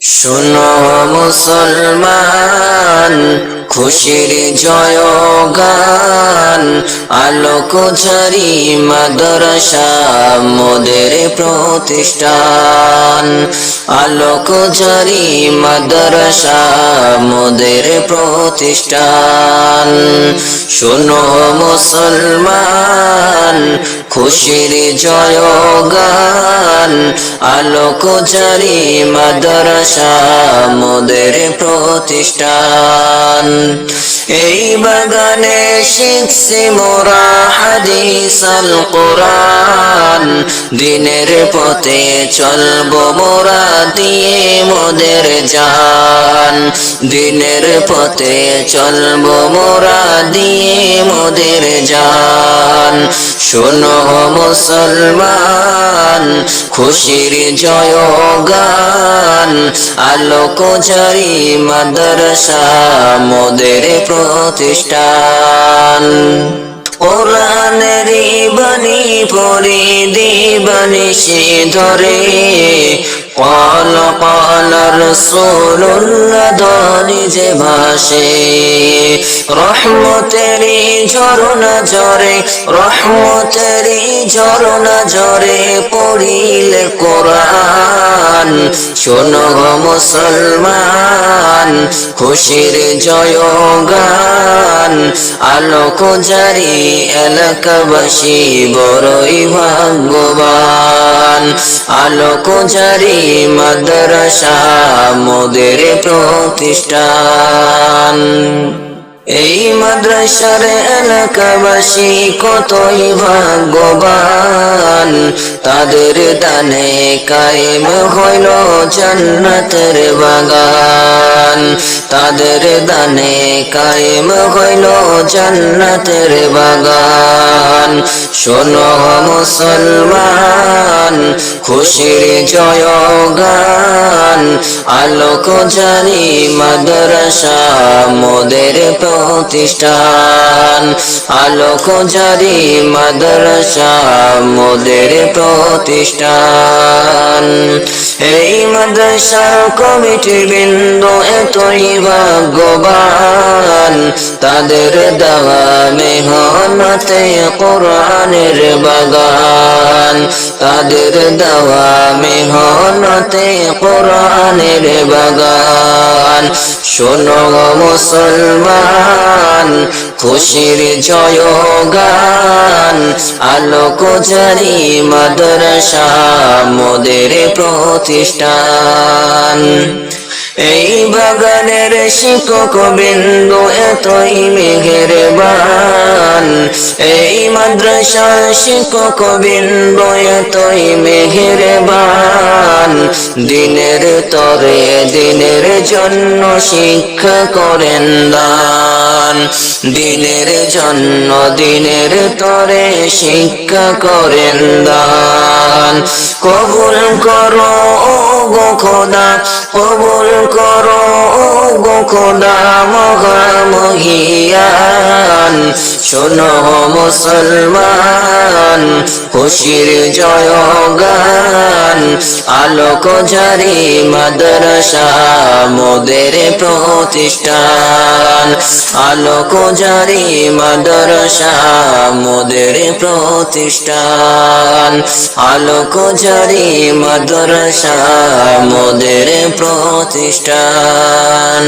শোনো মুসলমান, খুশির জয়গান, আলোক ঝারি মাদ্রাসা মোদের প্রতিষ্ঠান। আলোক ঝারি মাদ্রাসা মোদের প্রতিষ্ঠান। শোনো মুসলমান, খুশির জয়গান, আলোক ঝারি মাদ্রাসা মোদের প্রতিষ্ঠান। এই বাগানে শিখছি মোরা হাদিস আল কোরআন, দিনের পথে চলবো মোরা দিয়ে মোদের জান। দিনের পথে চলবো মোরা দিয়ে মোদের জান। শোনো মুসলমান, খুশির জয়গান, আলোক ঝারি মাদ্রাসা মোদের প্রতিষ্ঠান। কোরআনের বাণী পড়ি দিবানিশি ধরে, قال قال رسول الله ধ্বনি যে ভাসে। রহমতেরই ঝরনা ঝরে, রহমতেরই ঝরনা ঝরে পড়িলে কোরআন। শোনো মুসলমান, খুশির জয়গান, আলোক ঝারি এলাকাবাসী বড়ই ভাগ্যবান। আলোক ঝারি মাদ্রাসা মোদের প্রতিষ্ঠান। এই মাদ্রাসার এলাকাবাসী কতই ভাগ্যবান, তাদের দানে কায়েম হইল জান্নাতের বাগান। তাদের দানে কায়েম হইল জান্নাতের বাগান। শোনো মুসলমান, খুশির জয়গান, আলোক ঝারি মাদ্রাসা মোদের প্রতিষ্ঠান। আলোক ঝারি মাদ্রাসা মোদের প্রতিষ্ঠান। এই মাদ্রাসার কমিটি বৃন্দ এতই ভাগ্যবান, তাদের দেওয়া মেহনতে কোরআনের বাগান। তাদের দেওয়া মেহনতে কোরআনের বাগান। শোনো মুসলমান, খুশির জয়গান, আলোক ঝারি মাদ্রাসা মোদের প্রতিষ্ঠান। এই বাগানের শিক্ষক বিন্দু এতই মেহেরবান, এই মাদ্রাসার শিক্ষক বিন্দু এতই মেহেরবান। দিনের তরে দিনের জন্য শিক্ষা করেন দান। দিনের জন্য দিনের তরে শিক্ষা করেন দান। কবুল করো গো খোদা, কবুল করো গো খোদা মহামহিয়ান। শোনো মুসলমান, খুশির জয়গান, আলোক ঝারি মাদ্রাসা মোদের প্রতিষ্ঠান। আলোক ঝারি মাদ্রাসা মোদের প্রতিষ্ঠান। আলোক ঝারি মাদ্রাসা মোদের প্রতিষ্ঠান।